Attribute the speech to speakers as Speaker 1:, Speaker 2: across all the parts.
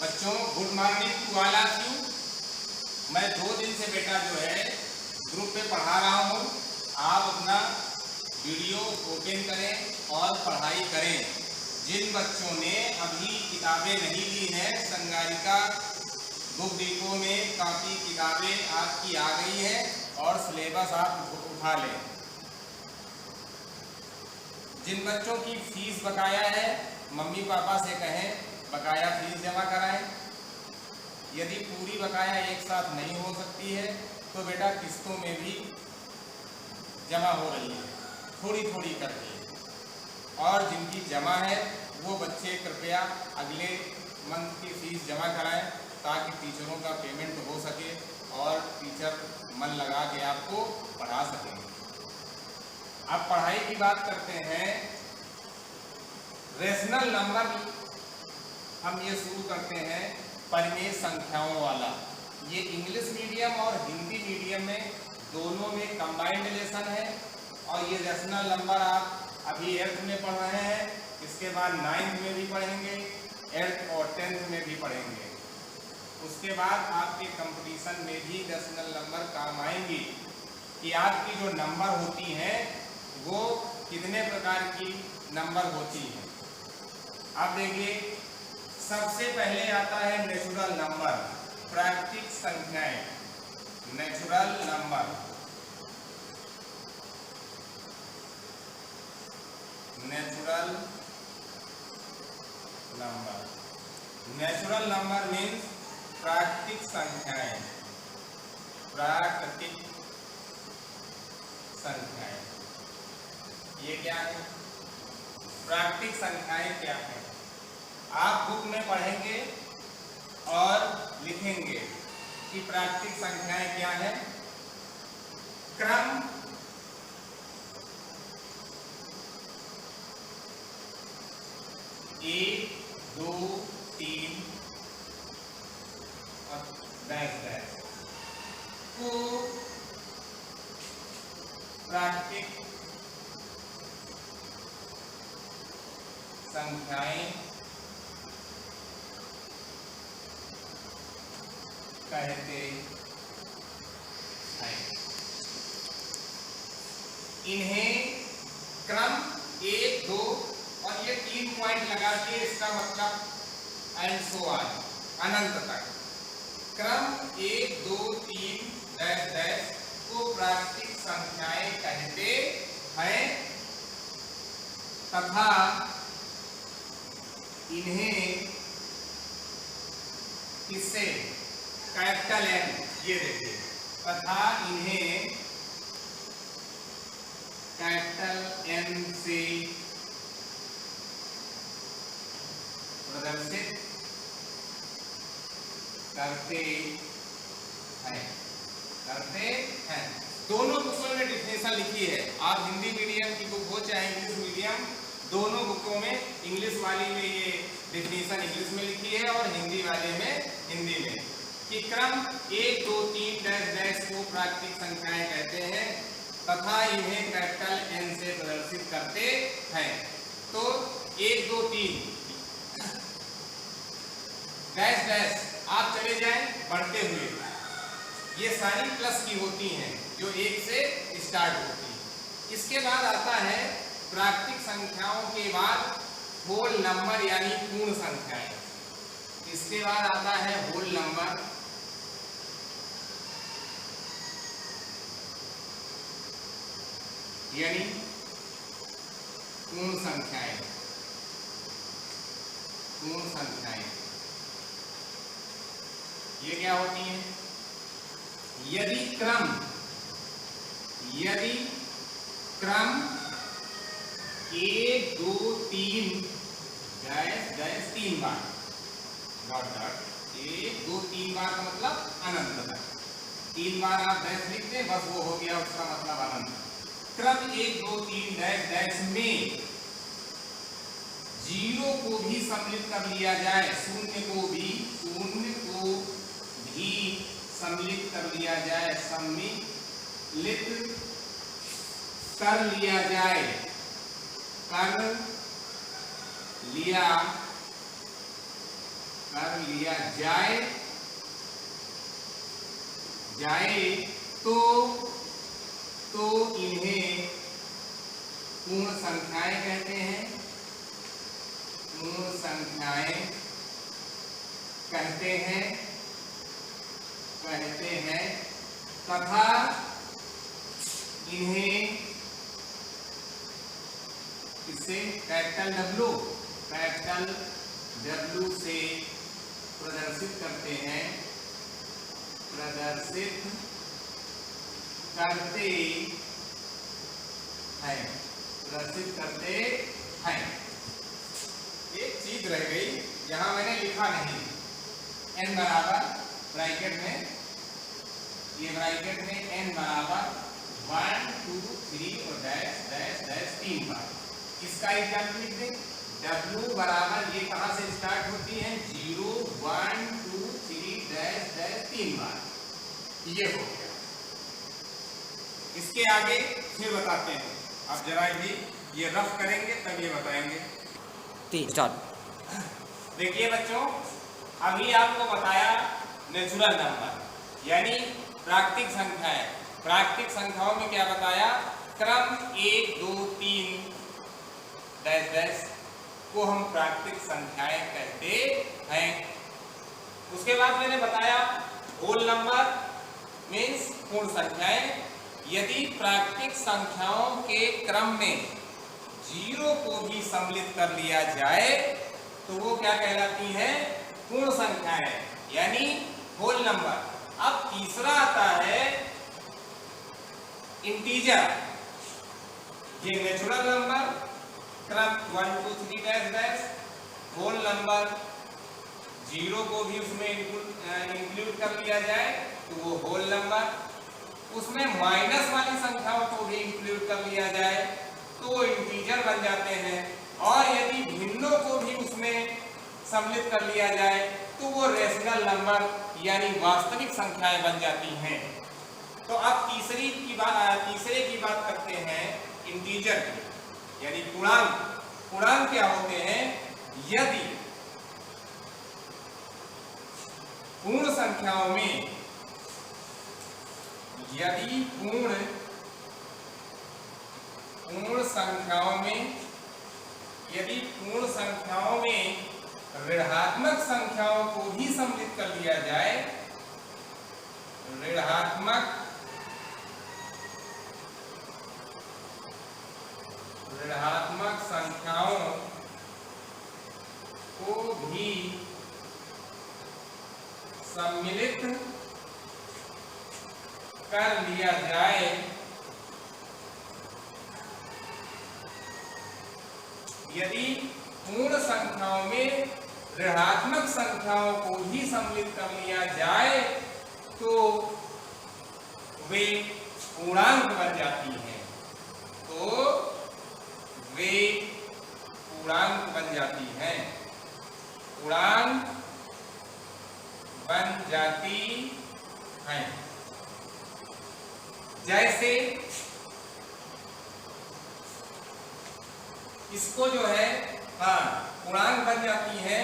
Speaker 1: बच्चों good morning to all of you. मैं 2 दिन से बेटा जो है ग्रुप पे पढ़ा रहा हूँ। आप अपना वीडियो ओपन करें और पढ़ाई करें। जिन बच्चों ने अभी किताबें नहीं ली हैं, संगारिका बुक डिपो में काफ़ी किताबें आपकी आ गई हैं और सिलेबस आप उठा लें। जिन बच्चों की फीस बकाया है, मम्मी पापा से कहें बकाया फीस जमा कराएं। यदि पूरी बकाया एक साथ नहीं हो सकती है तो बेटा किस्तों में भी जमा हो रही है, थोड़ी थोड़ी करके। और जिनकी जमा है वो बच्चे कृपया अगले मंथ की फीस जमा कराएं ताकि टीचरों का पेमेंट हो सके और टीचर मन लगा के आपको पढ़ा सकें। अब पढ़ाई की बात करते हैं। रेशनल नंबर हम ये शुरू करते हैं परिमेय संख्याओं वाला। ये इंग्लिश मीडियम और हिंदी मीडियम में दोनों में कंबाइंड लेसन है। और ये रेशनल नंबर आप अभी 8th में पढ़ रहे हैं, इसके बाद 9th में भी पढ़ेंगे, 8th और 10th में भी पढ़ेंगे। उसके बाद आपके कंपटीशन में भी रेशनल नंबर काम आएंगी कि आपकी जो नंबर होती हैं वो कितने प्रकार की नंबर होती हैं। अब देखिए, सबसे पहले आता है नेचुरल नंबर, प्राकृतिक संख्याएं। Natural number, natural number, natural number means प्राकृतिक संख्याएं। प्राकृतिक संख्याएं ये क्या है? प्राकृतिक संख्याएं क्या है? आप बुक में पढ़ेंगे और लिखेंगे कि प्राकृतिक संख्याएं क्या है। क्रम, एक, दो, तीन और डैश डैश को प्राकृतिक संख्याएं कहते हैं। इन्हें क्रम 1, 2 और ये 3 पॉइंट लगा के इसका मतलब एंड सो ऑन, अनंत तक। क्रम 1, 2, 3 डैश डैश को प्राकृतिक संख्याएं कहते हैं तथा इन्हें किससे? कैपिटल एन, ये देखिए, तथा इन्हें कैपिटल एन से प्रदर्शित करते हैं। दोनों बुकों में डिफिनेशन लिखी है। आप हिंदी मीडियम की बुक हो चाहे इंग्लिश मीडियम, दोनों बुकों में, इंग्लिश वाली में ये डिफिनेशन इंग्लिश में लिखी है और हिंदी वाले में हिंदी में, कि क्रम 1, 2, 3 डैश डैश को प्राकृतिक संख्याएं कहते हैं तथा इन्हें कैपिटल एन से प्रदर्शित करते हैं। तो 1, 2, 3 डैश डैश आप चले जाएं बढ़ते हुए, ये सारी प्लस की होती हैं जो 1 से स्टार्ट होती है। इसके बाद आता है प्राकृतिक संख्याओं के बाद होल नंबर यानी पूर्ण संख्याएं। इसके बाद आता है होल नंबर, यानी पूर्ण संख्याएं। पूर्ण संख्याएं ये क्या होती हैं? यदि क्रम 1, 2, 3 डैश डैश 3 बार, डॉट डॉट 1, 2, 3 बार का मतलब अनंत तक। 3 बार आप डैश लिख दें, बस वो हो गया उसका मतलब अनंत। क्रम 1, 2, 3 डैश डैश में 0 को भी सम्मिलित कर लिया जाए, शून्य को भी सम्मिलित कर लिया जाए, सम्मिलित कर लिया जाए, कर लिया कर लिया जाए तो इन्हें पूर्ण संख्याएं कहते हैं, पूर्ण संख्याएं कहते हैं तथा इन्हें इसे कैपिटल W से प्रदर्शित करते हैं, एक चीज रह गई, यहां मैंने लिखा नहीं, n बराबर ब्रैकेट में, ये ब्रैकेट में n बराबर 1 2 3 और डैश डैश डैश 3 बार, इसका एग्जाम्पल लिख दें। W बराबर ये कहां से स्टार्ट होती है, 0 1 2 3 डैश डैश 3 बार, ये हो गया। इसके आगे फिर बताते हैं, अब जरा भी ये रफ करेंगे तब ये बताएंगे। देखिए बच्चों, अभी आपको बताया नेचुरल नंबर यानी प्राकृतिक संख्याएं। प्राकृतिक संख्याओं में क्या बताया, क्रम 1 2 3 डैश डैश को हम प्राकृतिक संख्याएं कहते हैं। उसके बाद मैंने बताया होल नंबर मीन्स पूर्ण संख्याएं। यदि प्राकृतिक संख्याओं के क्रम में 0 को भी सम्मिलित कर लिया जाए तो वो क्या कहलाती है, पूर्ण संख्याएं यानी होल नंबर। अब तीसरा आता है इंटीजर, ये नेचुरल नंबर क्रम 1 2 3 डैश डैश, होल नंबर 0 को भी उसमें इंक्लूड कर लिया जाए तो वो होल नंबर, उसमें माइनस वाली संख्याओं को भी इंक्लूड कर लिया जाए तो वो इंटीजर बन जाते हैं, और यदि भिन्नों को भी उसमें सम्मिलित कर लिया जाए तो वो रेशनल नंबर यानी वास्तविक संख्याएं बन जाती हैं। तो अब तीसरे की बात करते हैं इंटीजर की, यानी पूर्णांक। पूर्णांक क्या होते हैं, यदि पूर्ण संख्याओं में पूर्ण संख्याओं में ऋणात्मक संख्याओं को भी सम्मिलित कर लिया जाए, ऋणात्मक संख्याओं को भी सम्मिलित कर लिया जाए यदि पूर्ण संख्याओं में ऋणात्मक संख्याओं को भी सम्मिलित कर लिया जाए तो वे पूर्णांक बन जाती हैं, पूर्णांक बन जाती हैं। जैसे इसको जो है पूर्णांक बन जाती है,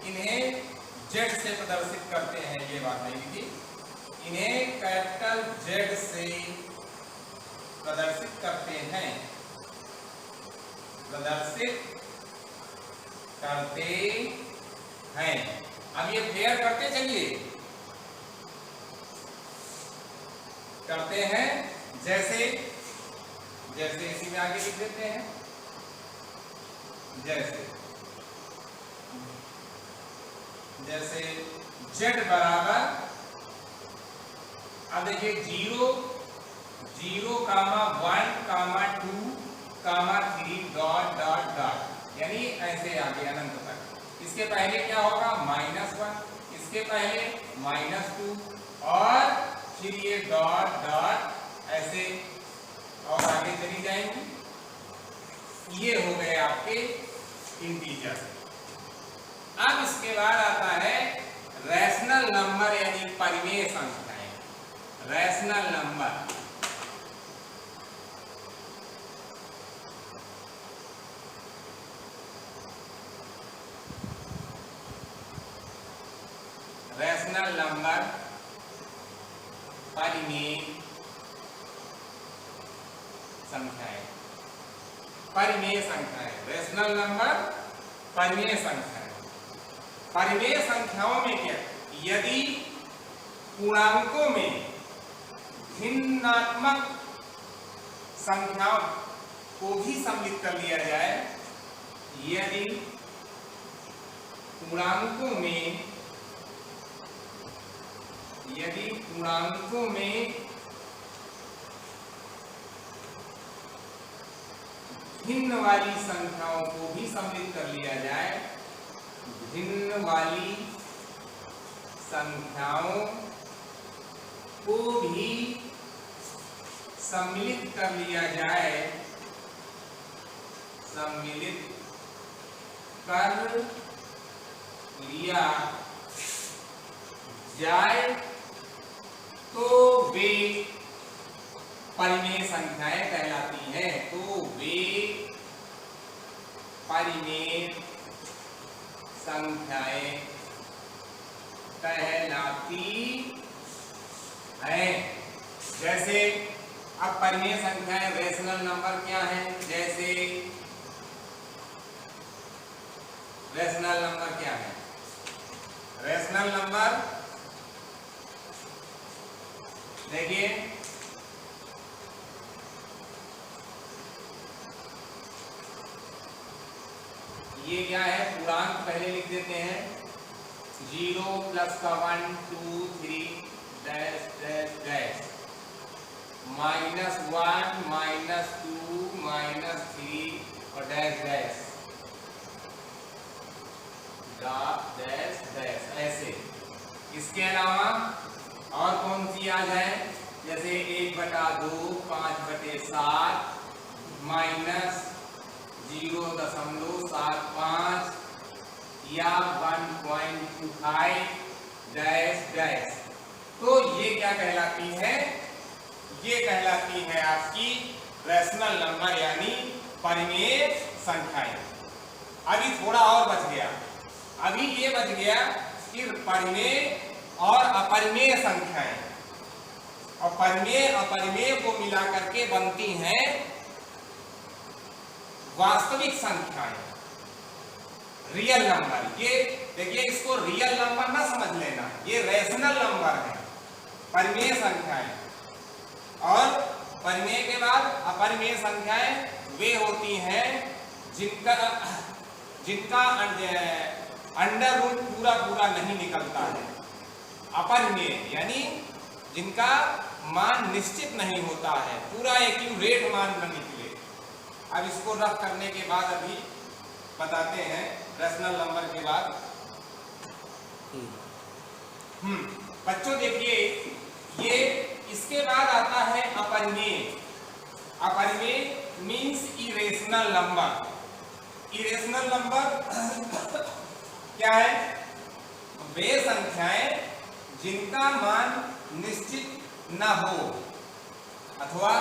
Speaker 1: इन्हें Z से प्रदर्शित करते हैं, ये बात नहीं लिखी, इन्हें कैपिटल Z से प्रदर्शित करते हैं, अब ये फेयर करते चलिए, करते हैं जैसे इसी में आगे लिख देते हैं, जैसे Z बराबर, अब देखिए 0 0 कामा 1 कामा 2 कामा 3 डॉट डॉट डॉट, यानी ऐसे आगे अनंत तक। इसके पहले क्या होगा, -1, इसके पहले -2 और फिर ये डॉट डॉट ऐसे और आगे चली जाएंगी। ये हो गए आपके इंटीजर। अब इसके बाद आता है रैशनल नंबर यानी परिमेय संख्याएं, रैशनल नंबर। रैशनल नंबर परिमेय संख्याएं। परिमेय संख्याएं, रैशनल नंबर परिमेय संख्याएं। परिमेय संख्याओं में क्या, यदि पूर्णांकों में भिन्नात्मक संख्याओं को भी सम्मिलित कर लिया जाए, यदि पूर्णांकों में भिन्न वाली संख्याओं को भी सम्मिलित कर लिया जाए, भिन्न वाली संख्याओं को भी सम्मिलित कर लिया जाए, सम्मिलित कर लिया जाए तो वे परिमेय संख्याएं कहलाती हैं। तो वे परिमेय संख्याएं कहलाती हैं। जैसे अब परिमेय संख्याएं रैशनल नंबर क्या है, जैसे रैशनल नंबर क्या है, रैशनल नंबर देखिए ये क्या है, पूर्णांक पहले लिख देते हैं, 0 प्लस का 1 2 3 डैश डैश डैश, -1 -2 -3 और डैश डैश डैश डैश ऐसे। इसके अलावा और कौन सी आ जाए, जैसे 1/2 5/7 -0.75 या 1.25 डैश डैश। तो ये क्या कहलाती है, ये कहलाती है आपकी रैशनल नंबर यानी परिमेय संख्याएं। अभी थोड़ा और बच गया, अभी ये बच गया कि परिमेय और अपरिमेय संख्याएं, और परिमेय अपरिमेय को मिला करके बनती हैं वास्तविक संख्याएं, रियल नंबर। ये देखिए, इसको रियल नंबर ना समझ लेना, ये रैशनल नंबर है, परिमेय संख्याएं। और परिमेय के बाद अपरिमेय संख्याएं वे होती हैं जिनका अंडर रूट पूरा पूरा नहीं निकलता है। अपरिमेय यानी जिनका मान निश्चित नहीं होता है, पूरा एक्यूरेट मान न निकले। अब इसको रफ करने के बाद अभी बताते हैं रैशनल नंबर के बाद। बच्चों देखिए, ये इसके बाद आता है अपरिमेय। अपरिमेय means irrational number. Irrational number क्या है, वे संख्याएं जिनका मान निश्चित न हो अथवा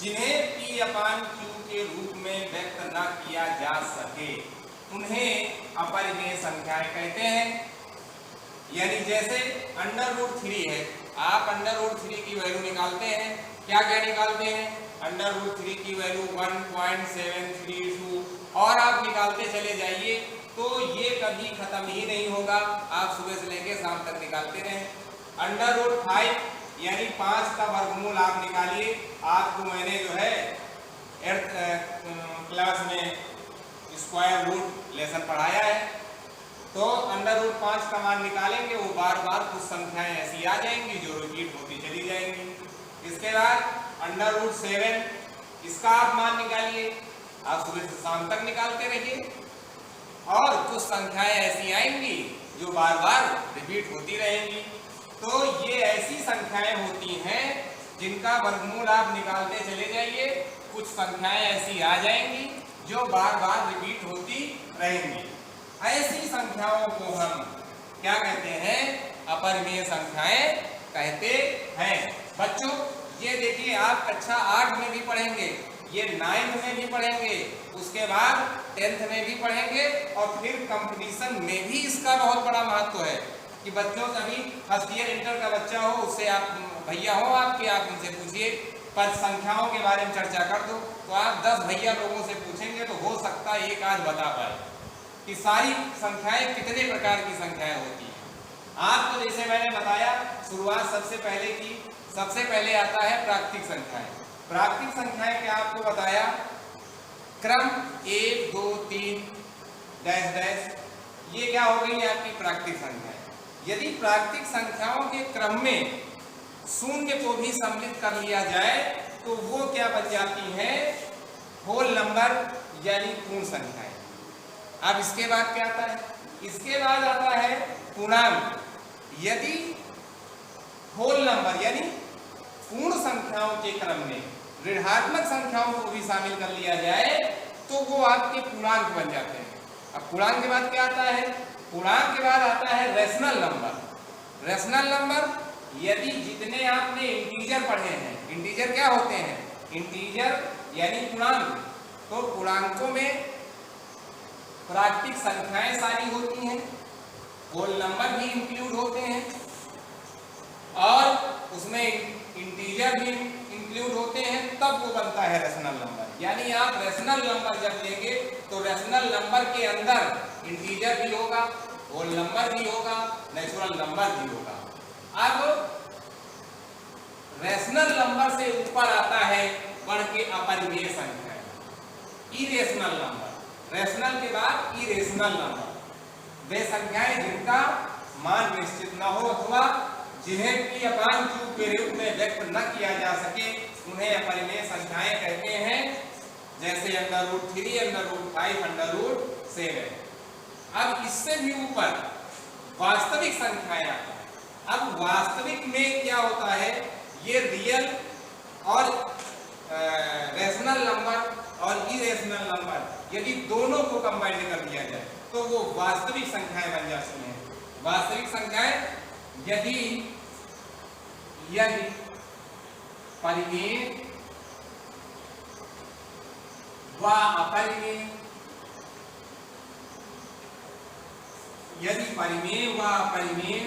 Speaker 1: जिन्हें P/Q के रूप में व्यक्त न किया जा सके, उन्हें अपरिमेय संख्याएं कहते हैं। यानी जैसे √3 है, आप √3 की वैल्यू निकालते हैं, क्या क्या निकालते हैं, √3 की वैल्यू 1.732 और आप निकालते चले जाइए, तो ये कभी खत्म ही नहीं होगा, आप सुबह से लेकर शाम तक निकालते रहें। √5 यानी 5 का वर्गमूल आप निकालिए। आपको मैंने जो है 8th क्लास में स्क्वायर रूट लेसन पढ़ाया है, तो √5 का मान निकालेंगे, वो बार बार कुछ संख्याएं ऐसी आ जाएंगी जो रिपीट होती चली जाएंगी। इसके बाद √7, इसका आप मान निकालिए, आप सुबह से शाम तक निकालते रहिए, और कुछ संख्याएं ऐसी आएंगी जो बार बार रिपीट होती रहेंगी। तो ये ऐसी संख्याएं होती हैं जिनका वर्गमूल आप निकालते चले जाइए, कुछ संख्याएं ऐसी आ जाएंगी जो बार बार रिपीट होती रहेंगी। ऐसी संख्याओं को हम क्या कहते हैं, अपरिमेय संख्याएं कहते हैं। बच्चों ये देखिए, आप कक्षा 8 में भी पढ़ेंगे, ये 9th में भी पढ़ेंगे, उसके बाद 10th में भी पढ़ेंगे, और फिर कंपटीशन में भी इसका बहुत बड़ा महत्व है। कि बच्चों कभी फर्स्ट ईयर इंटर का बच्चा हो, उससे आप भैया हो आपके, आप उनसे पूछिए पर संख्याओं के बारे में चर्चा कर दो तो आप 10 भैया लोगों से पूछेंगे तो हो सकता है एक आज बता पाए कि सारी संख्याएं कितने प्रकार की संख्याएं होती हैं। आपको जैसे मैंने बताया शुरुआत सबसे पहले आता है प्राकृतिक संख्याएं। प्राकृतिक संख्याएं क्या आपको बताया, क्रम 1 2 3 डैश डैश, ये क्या हो गई आपकी प्राकृतिक संख्याएं। यदि प्राकृतिक संख्याओं के क्रम में शून्य को भी सम्मिलित कर लिया जाए तो वो क्या बन जाती है, होल नंबर यानी पूर्ण संख्याएं। अब इसके बाद क्या आता है, इसके बाद आता है पूर्णांक। यदि होल नंबर यानी पूर्ण संख्याओं के क्रम में ऋणात्मक संख्याओं को भी शामिल कर लिया जाए तो वो आपके पूर्णांक बन जाते हैं। अब पूर्णांक के बाद क्या आता है, पूर्णांक के बाद आता है रेशनल नंबर। रेशनल नंबर यदि जितने आपने इंटीजर पढ़े हैं, इंटीजर क्या होते हैं, इंटीजर यानी पूर्णांक, तो पूर्णांकों में प्राकृतिक संख्याएं सारी होती हैं, होल नंबर भी इंक्लूड होते हैं और उसमें इंटीजर भी इंक्लूड होते हैं, तब वो बनता है रेशनल नंबर। यानी आप रेशनल नंबर जब लेंगे तो रेशनल नंबर के अंदर इंटीजर भी होगा, होल नंबर भी होगा, नेचुरल नंबर भी होगा। अब रेशनल नंबर से ऊपर आता है बढ़ के अपरिमेय संख्या, इरेशनल नंबर। रेशनल के बाद इरेशनल नंबर, वे संख्याएं जिनका मान निश्चित न हो अथवा जिन्हें p अपान q के रूप में व्यक्त न किया जा सके उन्हें अपरिमेय संख्याएं कहते हैं, जैसे √3, √5, √7। अब इससे भी ऊपर वास्तविक संख्याएं आती हैं। अब वास्तविक में क्या होता है, ये रियल और रेशनल नंबर और इरेशनल नंबर यदि दोनों को कंबाइन कर दिया जाए तो वो वास्तविक संख्याएं बन जाती हैं। वास्तविक संख्याएं यदि परिमेय व अपरिमेय, यदि परिमेय व अपरिमेय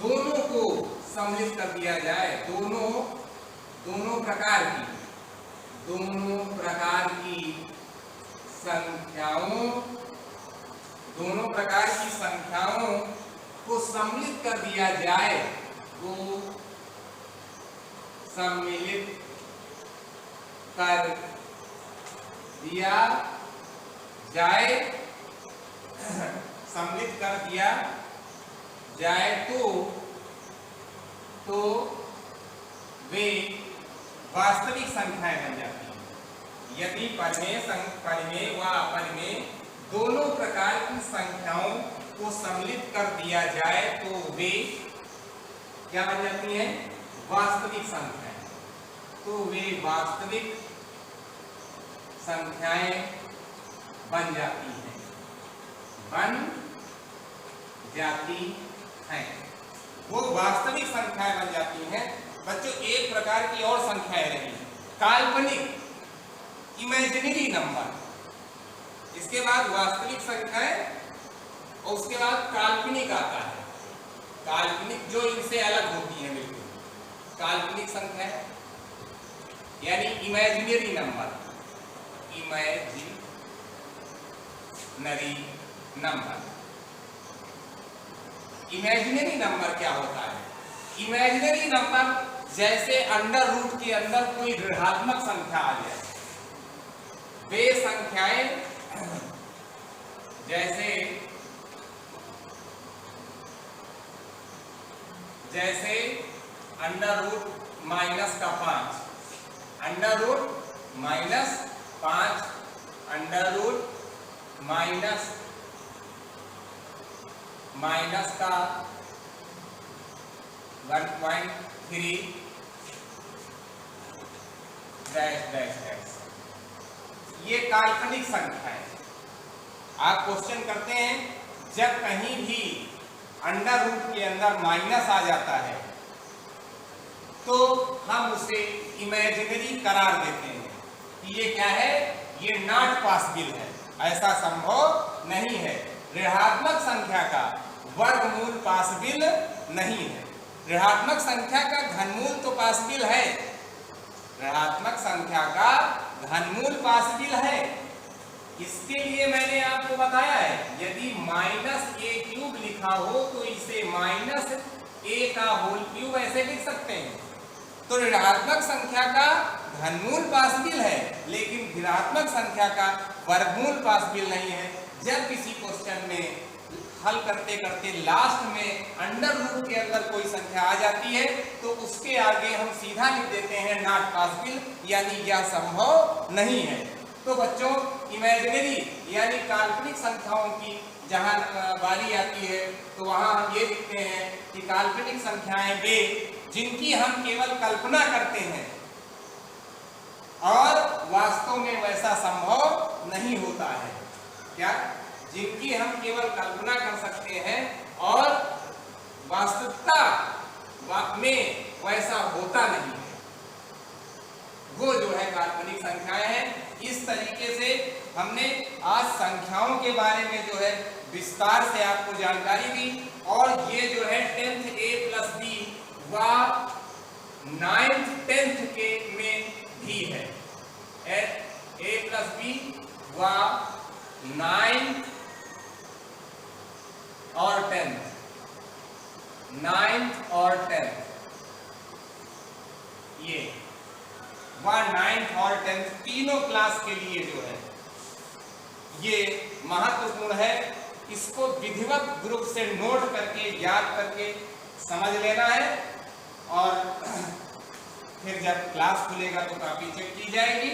Speaker 1: दोनों को सम्मिलित कर दिया जाए, दोनों प्रकार की संख्याओं को सम्मिलित कर दिया जाए, वो सम्मिलित कर दिया जाए, सम्मिलित कर दिया जाए तो वे वास्तविक संख्याएं बन जाती हैं। यदि परिमेय व अपरिमेय दोनों प्रकार की संख्याओं को सम्मिलित कर दिया जाए तो वे क्या बन जाती हैं, वास्तविक संख्याएं। तो वे वास्तविक संख्याएं बन जाती हैं, वो वास्तविक संख्याएं बन जाती हैं। बच्चों एक प्रकार की और संख्याएं रही, काल्पनिक इमेजिनरी नंबर। इसके बाद वास्तविक संख्याएं और उसके बाद काल्पनिक आता है। काल्पनिक जो इनसे अलग होती है बिल्कुल, काल्पनिक संख्या यानी इमेजिनरी नंबर, इमेजिनरी नंबर क्या होता है, इमेजिनरी नंबर जैसे अंडर रूट के अंदर कोई ऋणात्मक संख्या आ जाए, वे संख्याएं जैसे under root -5, under root -5, under root minus का 1.3 डैश डैश डैश, ये काल्पनिक संख्या है। आप क्वेश्चन करते हैं जब कहीं भी अंडर रूट के अंदर माइनस आ जाता है तो हम उसे इमेजिनरी करार देते हैं कि ये क्या है, ये नॉट पॉसिबल है, ऐसा संभव नहीं है। ऋणात्मक संख्या का वर्गमूल पॉसिबल नहीं है। ऋणात्मक संख्या का घनमूल तो पॉसिबल है, ऋणात्मक संख्या का घनमूल पॉसिबल है। इसके लिए मैंने आपको बताया है, यदि -a³ लिखा हो तो इसे -a का होल क्यूब ऐसे लिख सकते हैं। तो ऋणात्मक संख्या का घनमूल पॉसिबल है, लेकिन ऋणात्मक संख्या का वर्गमूल पॉसिबल नहीं है। जब किसी क्वेश्चन में हल करते करते लास्ट में अंडर रूट के अंदर कोई संख्या आ जाती है तो उसके आगे हम सीधा लिख देते हैं नॉट पॉसिबल, यानी यह संभव नहीं है। तो बच्चों, इमेजिनरी यानी काल्पनिक संख्याओं की जहां बारी आती है तो वहां हम ये लिखते हैं कि काल्पनिक संख्याएं वे जिनकी हम केवल कल्पना करते हैं और वास्तव में वैसा संभव नहीं होता है। क्या? जिनकी हम केवल कल्पना कर सकते हैं और वास्तविकता में वैसा होता नहीं है, वो जो है काल्पनिक संख्याएं हैं। इस तरीके से हमने आज संख्याओं के बारे में जो है विस्तार से आपको जानकारी दी, और ये जो है 10th A+B व 9th 10th के में भी है। A+B व 9th और 10th, 9th और 10th, ये 9th और 10th तीनों क्लास के लिए जो है ये महत्वपूर्ण है। इसको विधिवत ग्रुप से नोट करके याद करके समझ लेना है, और फिर जब क्लास खुलेगा तो कॉपी चेक की जाएगी।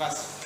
Speaker 1: बस।